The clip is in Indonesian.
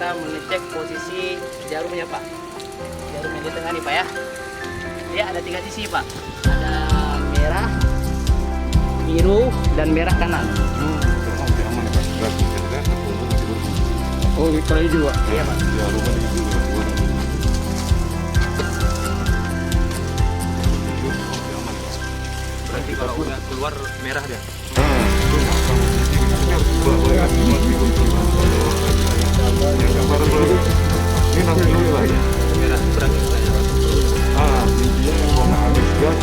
kita mengecek posisi jarumnya Pak. Jarum yang di tengah nih Pak ya. Dia ada 3 sisi Pak. Ada merah, biru, dan merah kanan. Oh, kalau hijau Pak? Iya Pak. Berarti kalau udah keluar merah dia. Ini nanti dulu lah ya. Merah berarti saya. Ini dia yang mau habis gas.